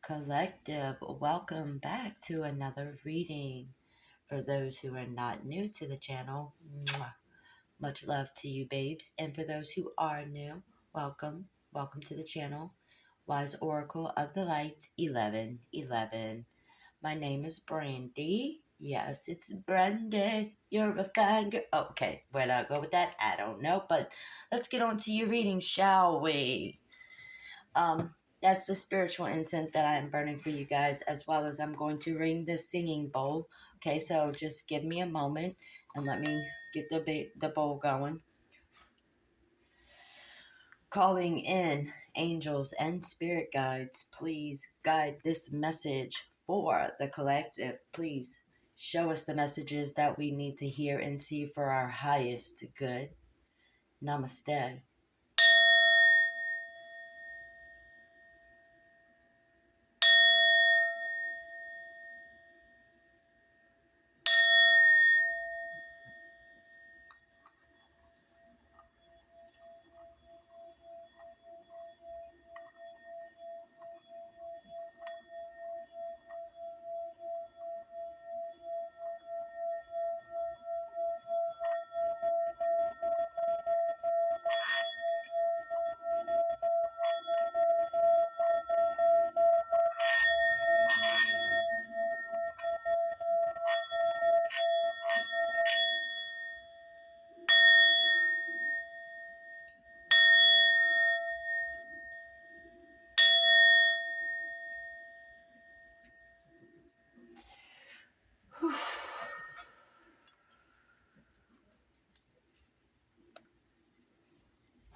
Collective, welcome back to another reading. For those who are not new to the channel, much love to you, babes. And for those who are new, welcome. Welcome to the channel. Wise Oracle of the Lights 1111. My name is Brandy. Yes, it's Brandy. You're a fangirl. Okay, where did I go with that? I don't know, but let's get on to your reading, shall we? That's the spiritual incense that I'm burning for you guys, as well as I'm going to ring the singing bowl. Okay, so just give me a moment and let me get the bowl going. Calling in angels and spirit guides, please guide this message for the collective. Please show us the messages that we need to hear and see for our highest good. Namaste.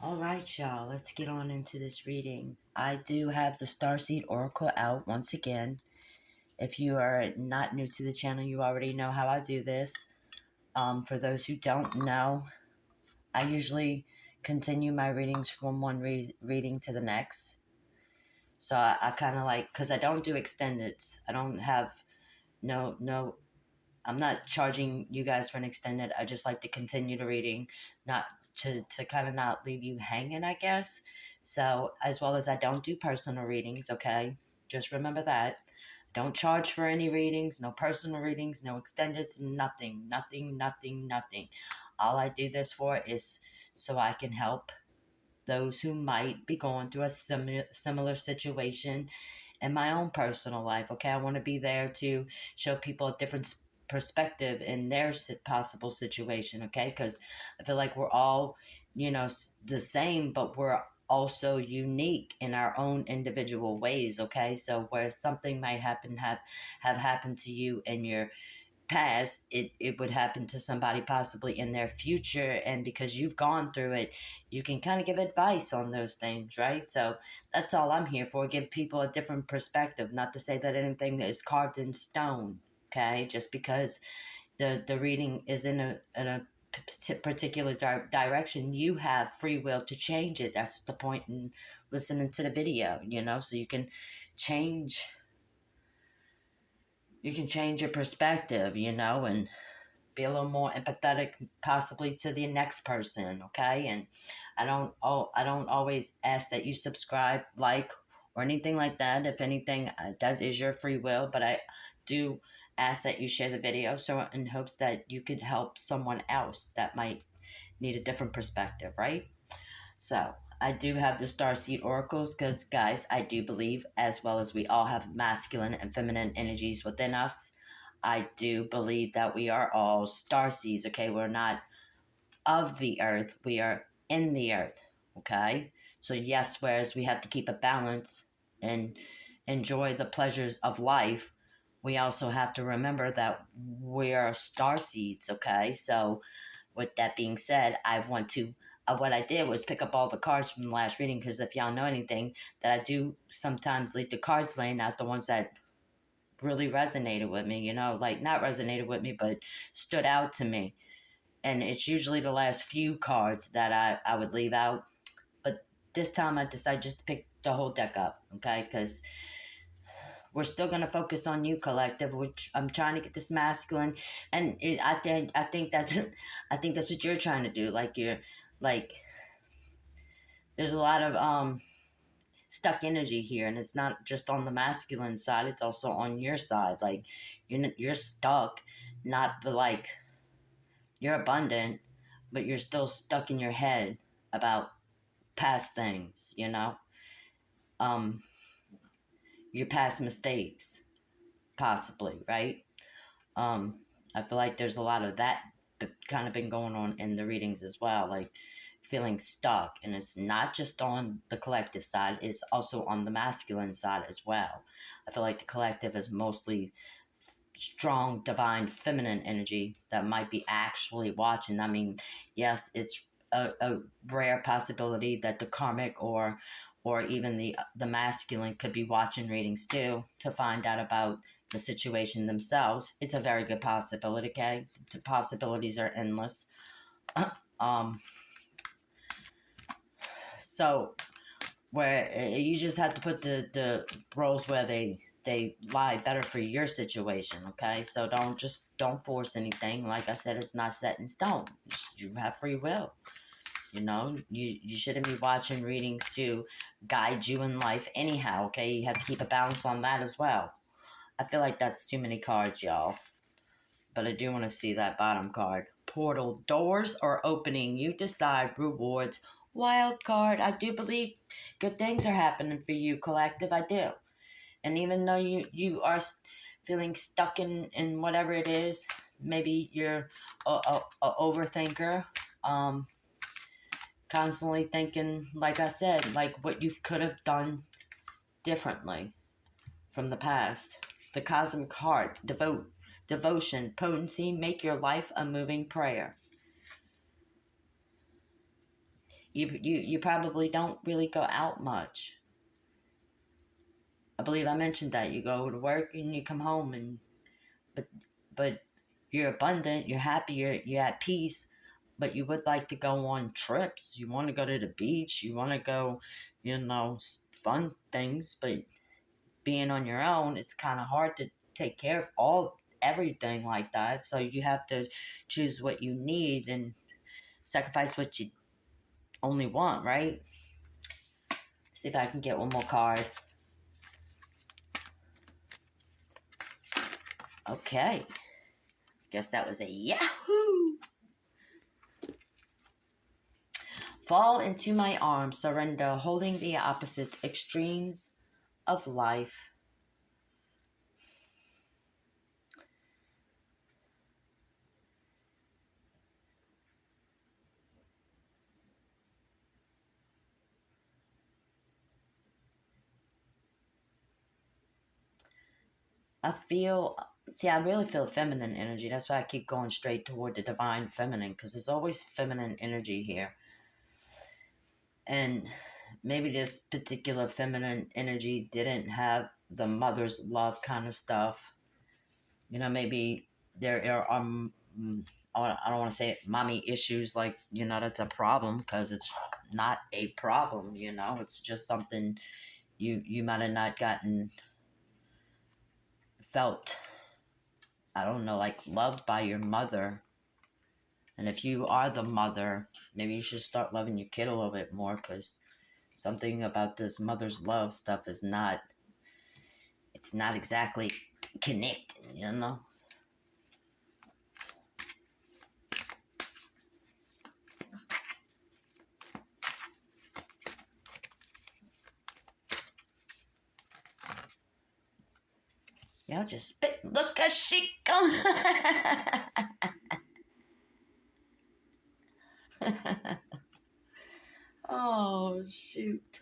All right, y'all, let's get on into this reading. I do have the Starseed Oracle out once again. If you are not new to the channel, you already know how I do this. For those who don't know, I usually continue my readings from one reading to the next. So I kind of like, because I don't do extendeds. I don't have, no, I'm not charging you guys for an extended. I just like to continue the reading, not to kind of not leave you hanging, I guess. So, as well as I don't do personal readings, okay? Just remember that. Don't charge for any readings, no personal readings, no extendeds, nothing, nothing, nothing, nothing. All I do this for is so I can help those who might be going through a similar situation in my own personal life, okay? I want to be there to show people a different perspective in their possible situation, okay? Because I feel like we're all, the same, but we're also unique in our own individual ways, okay? So where something might have happened to you in your past, it would happen to somebody possibly in their future, and because you've gone through it, you can kind of give advice on those things, right? So that's all I'm here for, give people a different perspective. Not to say that anything is carved in stone, okay? Just because the reading is in a particular direction, you have free will to change it. That's the point in listening to the video, so change you can change your perspective, and be a little more empathetic possibly to the next person, okay? And I don't always ask that you subscribe, like, or anything like that. If anything, that is your free will, but I do ask that you share the video, so in hopes that you could help someone else that might need a different perspective, right? So I do have the Starseed Oracles because, guys, I do believe, as well as we all have masculine and feminine energies within us, I do believe that we are all starseeds, okay? We're not of the earth, we are in the earth, okay? So, yes, whereas we have to keep a balance and enjoy the pleasures of life, we also have to remember that we are starseeds, okay? So, with that being said, I want to. What I did was pick up all the cards from the last reading, because if y'all know anything, that I do sometimes leave the cards laying out, the ones that really resonated with me, like not resonated with me, but stood out to me. And it's usually the last few cards that I would leave out. But this time I decided just to pick the whole deck up, okay? Because we're still going to focus on you, collective, which I'm trying to get this masculine. And I think that's I think that's what you're trying to do. Like, you're like, there's a lot of stuck energy here, and it's not just on the masculine side, it's also on your side. Like you're stuck, not but like you're abundant, but you're still stuck in your head about past things, um your past mistakes, possibly, right? um I feel like there's a lot of that kind of been going on in the readings as well, like feeling stuck. And it's not just on the collective side, it's also on the masculine side as well. I feel like the collective is mostly strong divine feminine energy that might be actually watching. I mean, yes, it's a rare possibility that the karmic or even the masculine could be watching readings too to find out about the situation themselves. It's a very good possibility. Okay, the possibilities are endless. um so where you just have to put the roles where they lie better for your situation. Okay, so don't force anything. Like I said, it's not set in stone. You have free will. You shouldn't be watching readings to guide you in life anyhow. Okay, you have to keep a balance on that as well. I feel like that's too many cards, y'all, but I do want to see that bottom card. Portal doors are opening. You decide. Rewards. Wild card. I do believe good things are happening for you, collective. I do. And even though you are feeling stuck in whatever it is, maybe you're a overthinker, constantly thinking, like I said, like what you could have done differently from the past. The cosmic heart, devotion, potency, make your life a moving prayer. You probably don't really go out much. I believe I mentioned that you go to work and you come home, and but but you're abundant, you're happy, you're at peace, but you would like to go on trips. You want to go to the beach, you want to go, fun things, but being on your own, it's kind of hard to take care of everything like that. So you have to choose what you need and sacrifice what you only want, right? See if I can get one more card. Okay. Guess that was a Yahoo! Fall into my arms, surrender, holding the opposite extremes of life. I really feel feminine energy. That's why I keep going straight toward the divine feminine, because there's always feminine energy here. And maybe this particular feminine energy didn't have the mother's love kind of stuff. Maybe there are, I don't want to say it, mommy issues, like, that's a problem, because it's not a problem, it's just something you might have not felt, I don't know, like loved by your mother. And if you are the mother, maybe you should start loving your kid a little bit more, because something about this mother's love stuff it's not exactly connected. Just spit. Look at she go. Oh, shoot.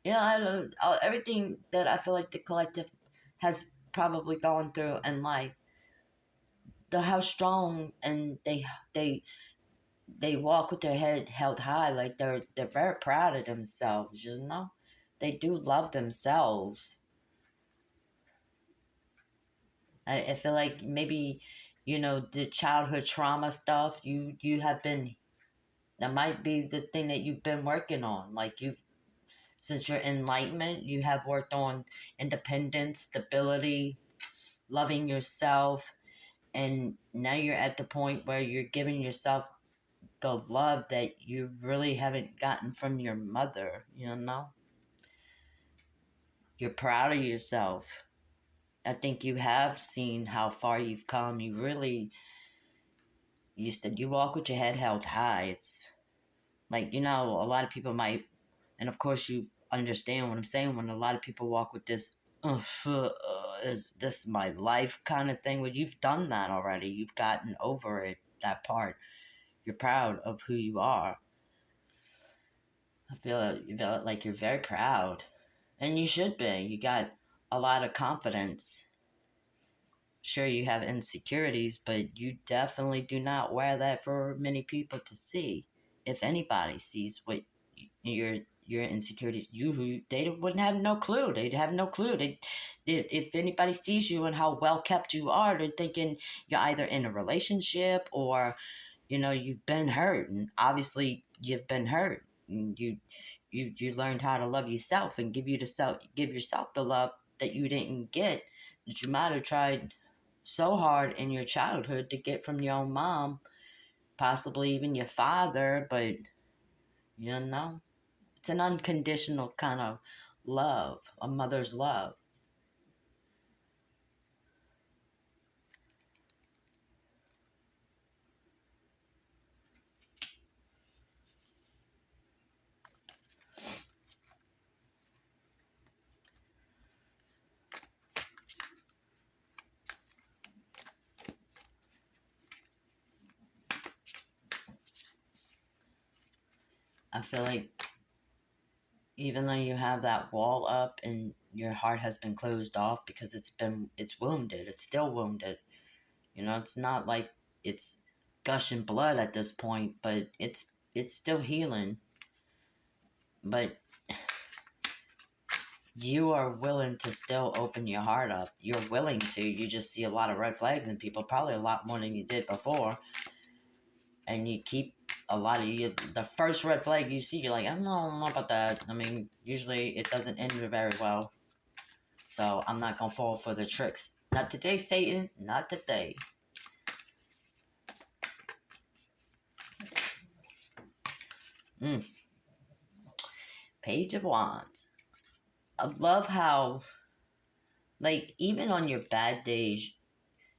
Yeah, everything that I feel like the collective has probably gone through in life. How strong, and they walk with their head held high, like they're very proud of themselves. They do love themselves. I feel like maybe the childhood trauma stuff you have been, that might be the thing that you've been working on. Like, you since your enlightenment, you have worked on independence, stability, loving yourself, And now you're at the point where you're giving yourself the love that you really haven't gotten from your mother, You're proud of yourself. I think you have seen how far you've come. You said you walk with your head held high. It's like, a lot of people might, and of course you understand what I'm saying when a lot of people walk with this, is this my life kind of thing. Well, you've done that already. You've gotten over it, that part. You're proud of who you are. You feel like you're very proud. And you should be. You got a lot of confidence. Sure, you have insecurities, but you definitely do not wear that for many people to see. If anybody sees what your insecurities, they wouldn't have no clue. They'd have no clue. If anybody sees you and how well kept you are, they're thinking you're either in a relationship or you've been hurt, and obviously you've been hurt. And you learned how to love yourself and give yourself the love that you didn't get, that you might have tried so hard in your childhood to get from your own mom, possibly even your father, but it's an unconditional kind of love, a mother's love. I feel like even though you have that wall up and your heart has been closed off because it's wounded, it's still wounded. It's not like it's gushing blood at this point, but it's still healing. But you are willing to still open your heart up. You're willing to. You just see a lot of red flags in people, probably a lot more than you did before. And you keep a lot of the first red flag you see, you're like, I don't know about that. I mean, usually it doesn't end very well. So I'm not going to fall for the tricks. Not today, Satan. Not today. Page of Wands. I love how, like, even on your bad days,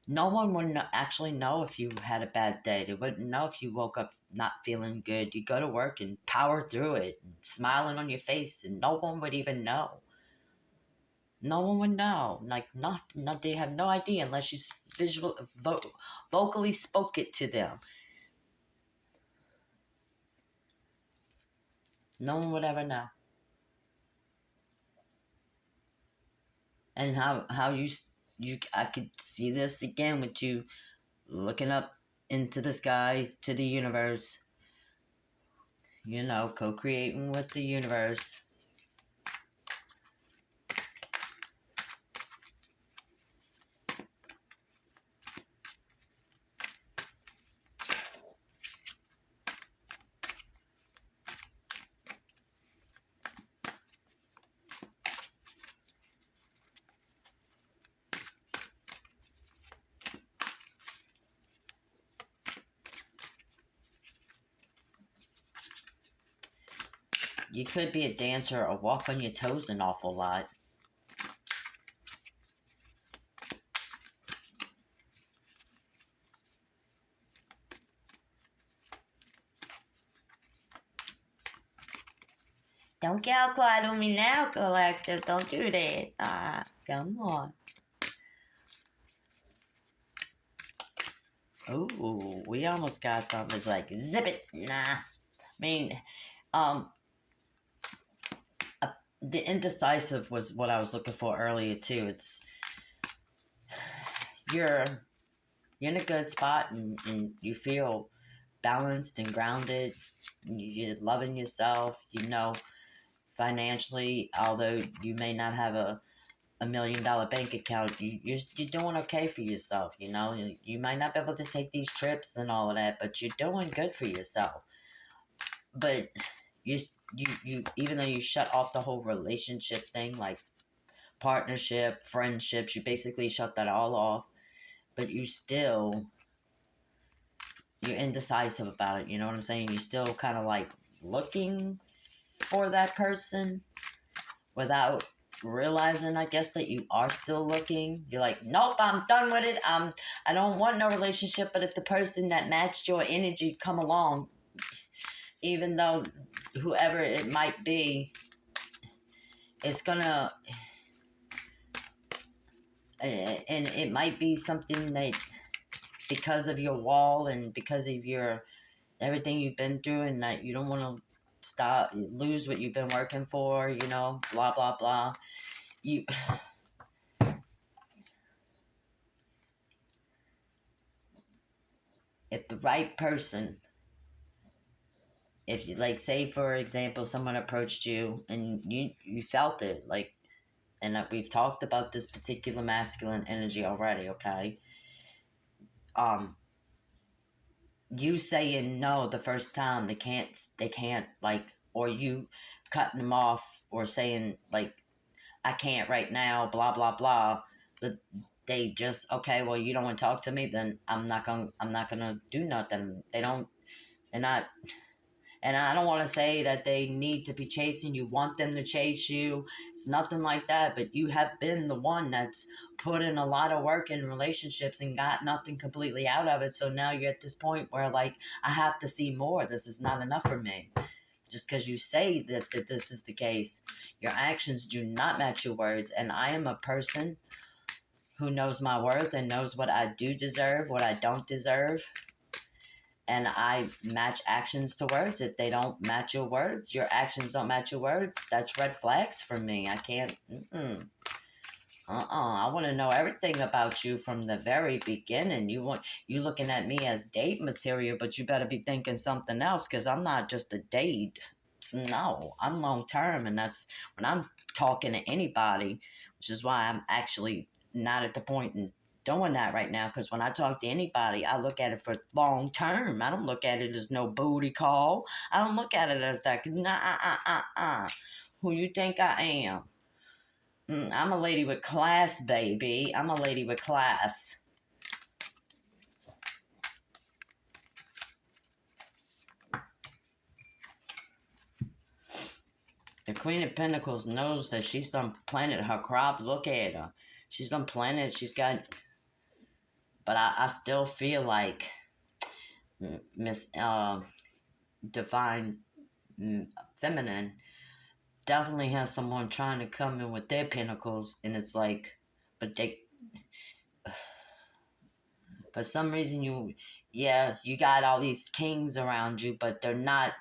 no one would actually know if you had a bad day. They wouldn't know if you woke up not feeling good. You go to work and power through it, and smiling on your face, and no one would even know. No one would know. Like, not they have no idea unless you vocally spoke it to them. No one would ever know. And how I could see this again with you looking up into the sky to the universe, co-creating with the universe. You could be a dancer or walk on your toes an awful lot. Don't get all quiet on me now, Collective. Don't do that. Come on. Oh, we almost got something. It's like, zip it. Nah. I mean, the indecisive was what I was looking for earlier, too. It's, you're in a good spot and you feel balanced and grounded. You're loving yourself, financially, although you may not have a $1 million bank account, you're doing okay for yourself. You might not be able to take these trips and all of that, but you're doing good for yourself. But you even though you shut off the whole relationship thing, like partnership, friendships, you basically shut that all off. but you're indecisive about it. You know what I'm saying? You're still kind of like looking for that person without realizing, I guess, that you are still looking. You're like, nope, I'm done with it. I don't want no relationship. But if the person that matched your energy come along, even though whoever it might be, it's gonna, and it might be something that, because of your wall and because of your everything you've been through, and that you don't want to lose what you've been working for, blah blah blah. You If the right person, if you, like, say for example, someone approached you and you felt it, like, and we've talked about this particular masculine energy already, okay? um you saying no the first time, they can't, like, or you cutting them off or saying, like, I can't right now, blah blah blah, but they just, okay, well, you don't want to talk to me, then I'm not gonna do nothing. They're not. And I don't want to say that they need to be chasing you, want them to chase you. It's nothing like that. But you have been the one that's put in a lot of work in relationships and got nothing completely out of it. So now you're at this point where, like, I have to see more. This is not enough for me. Just because you say that this is the case, your actions do not match your words. And I am a person who knows my worth and knows what I do deserve, what I don't deserve. And I match actions to words. If they don't match your words, your actions don't match your words, that's red flags for me. I can't, I want to know everything about you from the very beginning. You looking at me as date material, but you better be thinking something else, because I'm not just a date. No, I'm long term, and that's when I'm talking to anybody, which is why I'm actually not at the point in doing that right now, because when I talk to anybody, I look at it for long term. I don't look at it as no booty call. I don't look at it as that. Who you think I am? I'm a lady with class, baby. I'm a lady with class. The Queen of Pentacles knows that she's done planted her crop. Look at her. She's done planted. She's got... But I still feel like Miss Divine Feminine definitely has someone trying to come in with their pentacles, and it's like, but they... For some reason, you got all these kings around you, but they're not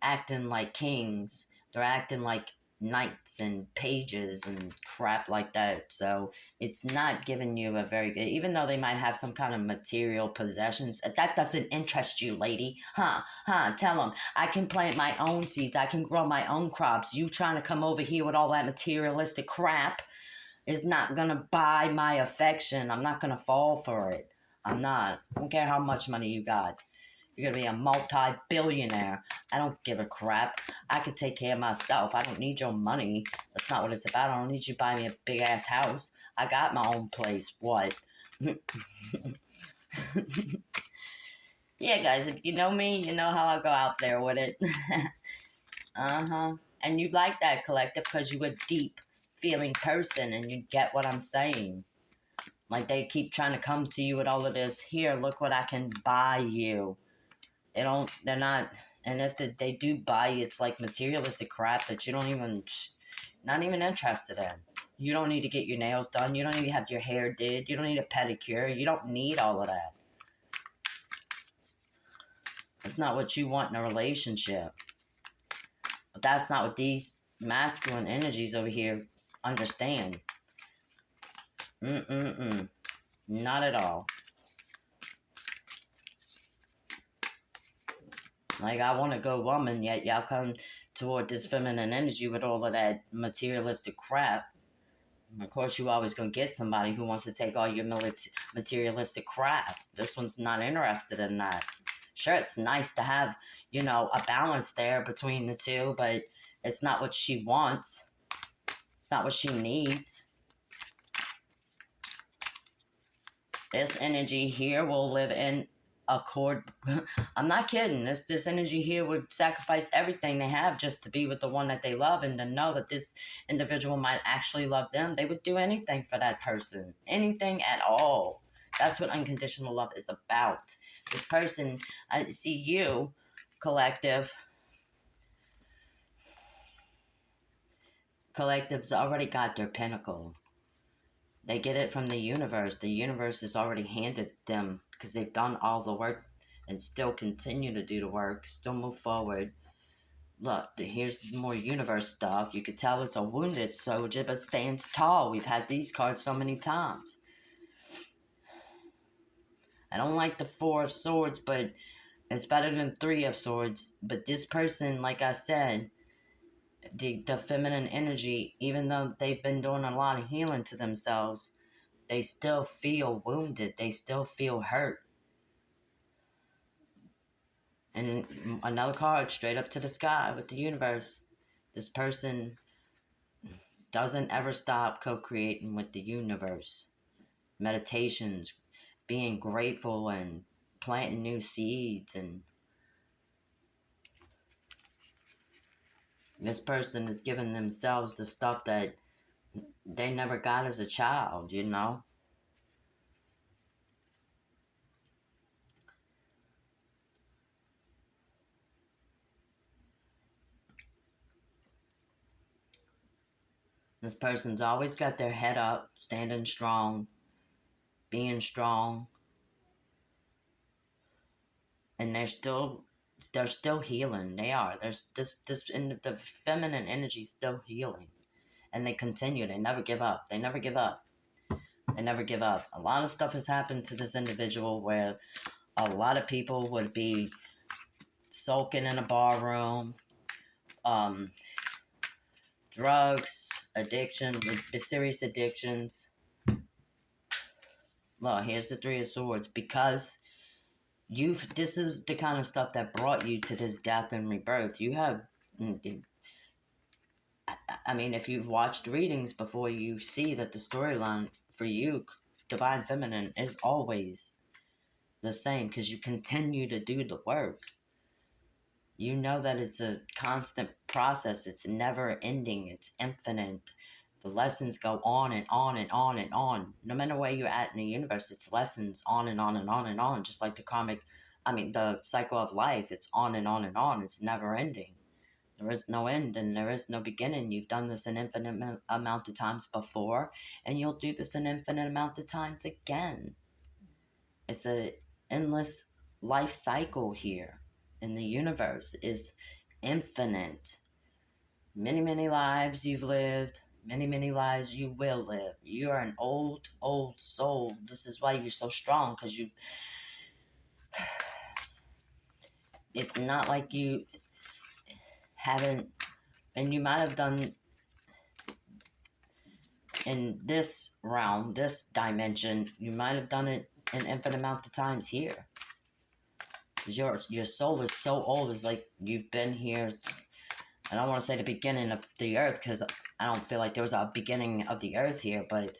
acting like kings. They're acting like knights and pages and crap like that. So it's not giving you a very good, even though they might have some kind of material possessions. That doesn't interest you, lady. Tell them, I can plant my own seeds. I can grow my own crops. You trying to come over here with all that materialistic crap is not going to buy my affection. I'm not going to fall for it. I'm not. I don't care how much money you got. You're going to be a multi-billionaire. I don't give a crap. I could take care of myself. I don't need your money. That's not what it's about. I don't need you to buy me a big-ass house. I got my own place. What? Yeah, guys, if you know me, you know how I go out there with it. And you like that, collective, because you're a deep-feeling person, and you get what I'm saying. Like, they keep trying to come to you with all of this. Here, look what I can buy you. They're not, and if they do buy you, it's like materialistic crap that you not even interested in. You don't need to get your nails done. You don't need to have your hair did. You don't need a pedicure. You don't need all of that. That's not what you want in a relationship. But that's not what these masculine energies over here understand. Not at all. Like, I want a good woman, yet y'all come toward this feminine energy with all of that materialistic crap. And of course, you always gonna get somebody who wants to take all your materialistic crap. This one's not interested in that. Sure, it's nice to have, a balance there between the two, but it's not what she wants. It's not what she needs. This energy here will live in accord. I'm not kidding. This energy here would sacrifice everything they have just to be with the one that they love, and to know that this individual might actually love them. They would do anything for that person, anything at all. That's what unconditional love is about. This person, I see you, collective. Collective's already got their pinnacle. They get it from the universe. The universe has already handed them, because they've done all the work and still continue to do the work, still move forward. Look, here's more universe stuff. You could tell it's a wounded soldier, but stands tall. We've had these cards so many times. I don't like the Four of Swords, but it's better than Three of Swords. But this person, like I said, the feminine energy, even though they've been doing a lot of healing to themselves, they still feel wounded. They still feel hurt. And another card, straight up to the sky with the universe. This person doesn't ever stop co-creating with the universe. Meditations, being grateful and planting new seeds. And this person is giving themselves the stuff that they never got as a child, you know? This person's always got their head up, standing strong, being strong. And they're still healing. They are. There's this in the feminine energy still healing. And they continue. They never give up. They never give up. They never give up. A lot of stuff has happened to this individual where a lot of people would be sulking in a bar room, drugs, addiction, the serious addictions. Well, here's the Three of Swords. Because this is the kind of stuff that brought you to this death and rebirth. You have, I mean, if you've watched readings before, you see that the storyline for you, Divine Feminine, is always the same, because you continue to do the work. You know that it's a constant process. It's never ending. It's infinite. The lessons go on and on and on and on. No matter where you're at in the universe, it's lessons on and on and on and on. Just like the cycle of life, it's on and on and on. It's never ending. There is no end and there is no beginning. You've done this an infinite amount of times before, and you'll do this an infinite amount of times again. It's an endless life cycle here. And the universe is infinite. Many, many lives you've lived. Many, many lives you will live. You are an old, old soul. This is why you're so strong, because it's not like you haven't, and you might have done in this realm, this dimension, you might have done it an infinite amount of times here. Your soul is so old. It's like you've been here. I don't want to say the beginning of the earth, because I don't feel like there was a beginning of the earth here, but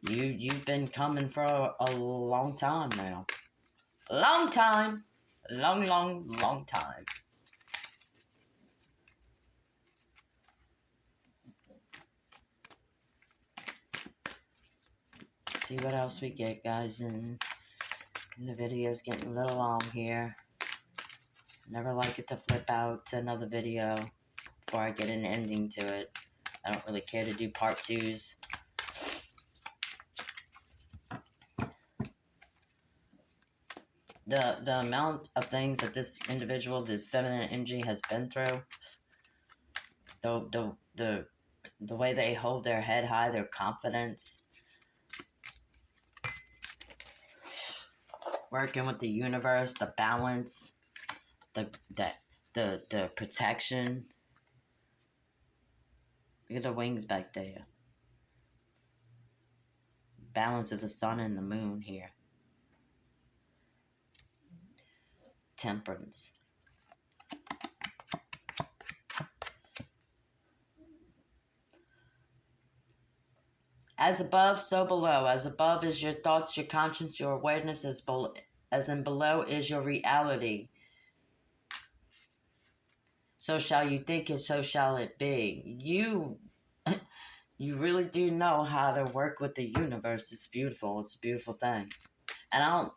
you've been coming for a long time now. Long time. Long, long, long time. See what else we get, guys, and the video's getting a little long here. Never like it to flip out to another video before I get an ending to it. I don't really care to do part 2s. The amount of things that this individual, the feminine energy, has been through, the way they hold their head high, their confidence, working with the universe, the balance, the protection. Look at the wings back there. Balance of the sun and the moon here. Temperance. As above, so below. As above is your thoughts, your conscience, your awareness. As in below is your reality. So shall you think it, so shall it be. You really do know how to work with the universe. It's beautiful. It's a beautiful thing. And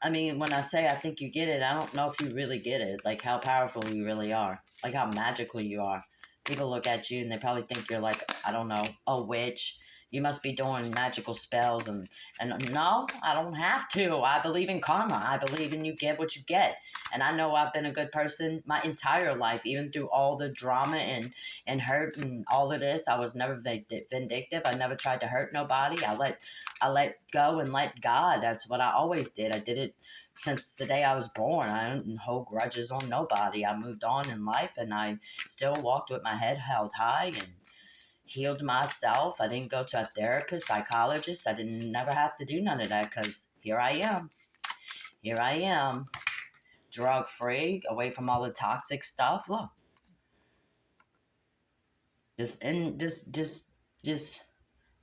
I mean, when I say I think you get it, I don't know if you really get it. Like how powerful you really are. Like how magical you are. People look at you and they probably think you're like, I don't know, a witch. You must be doing magical spells. And no, I don't have to. I believe in karma. I believe in you get what you get. And I know I've been a good person my entire life, even through all the drama and hurt and all of this. I was never vindictive. I never tried to hurt nobody. I let go and let God. That's what I always did. I did it since the day I was born. I didn't hold grudges on nobody. I moved on in life and I still walked with my head held high and healed myself. I didn't go to a therapist, psychologist. I didn't never have to do none of that because here I am. Here I am. Drug free, away from all the toxic stuff. Look. Just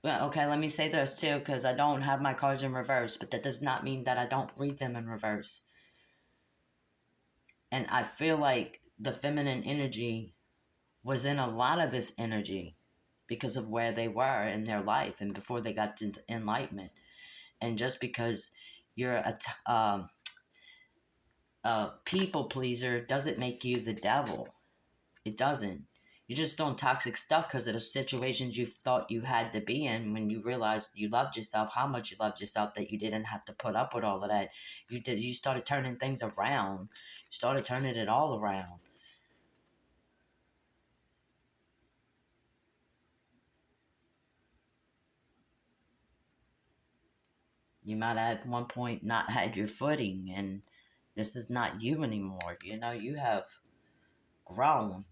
well, okay, let me say this too, because I don't have my cards in reverse, but that does not mean that I don't read them in reverse. And I feel like the feminine energy was in a lot of this energy because of where they were in their life and before they got to enlightenment. And just because you're a people pleaser doesn't make you the devil. It doesn't. You're just doing toxic stuff because of the situations you thought you had to be in when you realized you loved yourself, how much you loved yourself, that you didn't have to put up with all of that. You started turning things around. You started turning it all around. You might have at one point not had your footing, and this is not you anymore. You know, you have grown,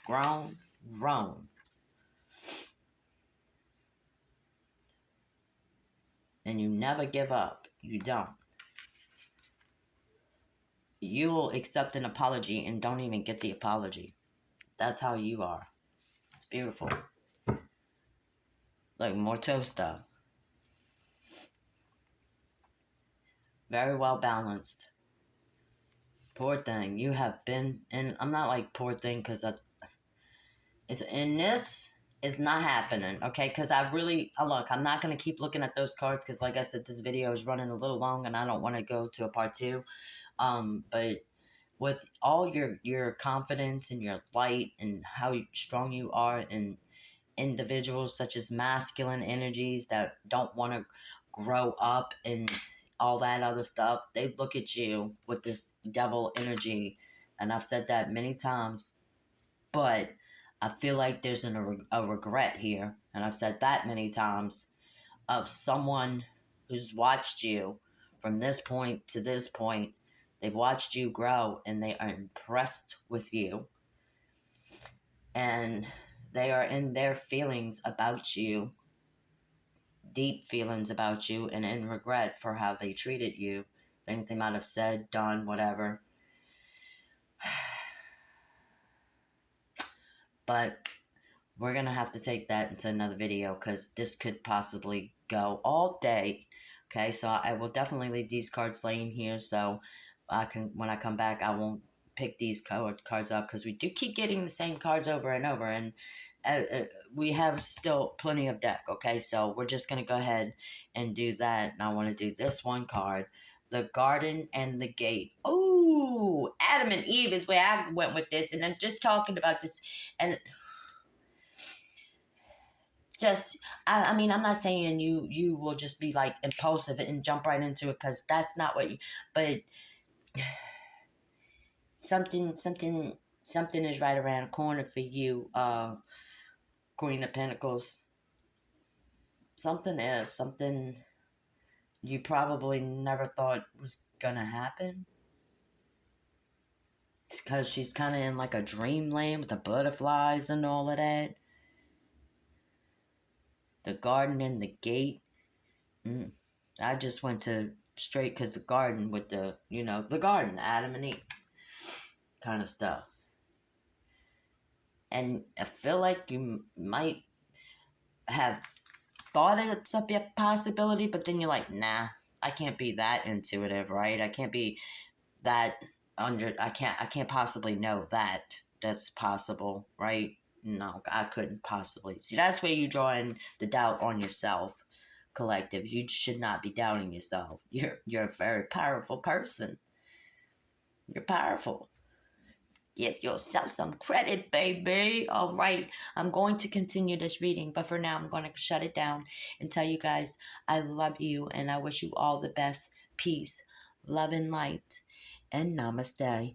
grown, grown. And you never give up. You don't. You will accept an apology and don't even get the apology. That's how you are. It's beautiful. Like Morto stuff. Very well balanced. Poor thing. You have been, and I'm not like poor thing because it's in this is not happening, okay? Because I really, look, I'm not going to keep looking at those cards because, like I said, this video is running a little long and I don't want to go to a part two. But with all your confidence and your light and how strong you are in individuals such as masculine energies that don't want to grow up and all that other stuff, they look at you with this devil energy. And I've said that many times, but I feel like there's a regret here. And I've said that many times of someone who's watched you from this point to this point. They've watched you grow and they are impressed with you. And they are in their feelings about you, deep feelings about you, and in regret for how they treated you, things they might have said, done, whatever. But we're going to have to take that into another video because this could possibly go all day. Okay, so I will definitely leave these cards laying here so I can, when I come back, I won't pick these cards up because we do keep getting the same cards over and over, and we have still plenty of deck. Okay, so we're just going to go ahead and do that. And I want to do this one card, the Garden and the Gate. Oh, Adam and Eve is where I went with this, and I'm just talking about this, and just I mean, I'm not saying you will just be like impulsive and jump right into it because that's not what you, but something is right around the corner for you, Queen of Pentacles. Something you probably never thought was gonna happen. It's because she's kind of in like a dreamland with the butterflies and all of that. The Garden and the Gate. I just went to straight because the garden with the, the garden, Adam and Eve kind of stuff. And I feel like you might have thought it's a possibility, but then you're like, nah, I can't be that intuitive, right? I can't be that I can't possibly know that that's possible, right? No, I couldn't possibly. See, that's where you draw in the doubt on yourself, collective. You should not be doubting yourself. You're a very powerful person. You're powerful. Give yourself some credit, baby. All right, I'm going to continue this reading, but for now, I'm going to shut it down and tell you guys I love you and I wish you all the best. Peace, love, and light, and namaste.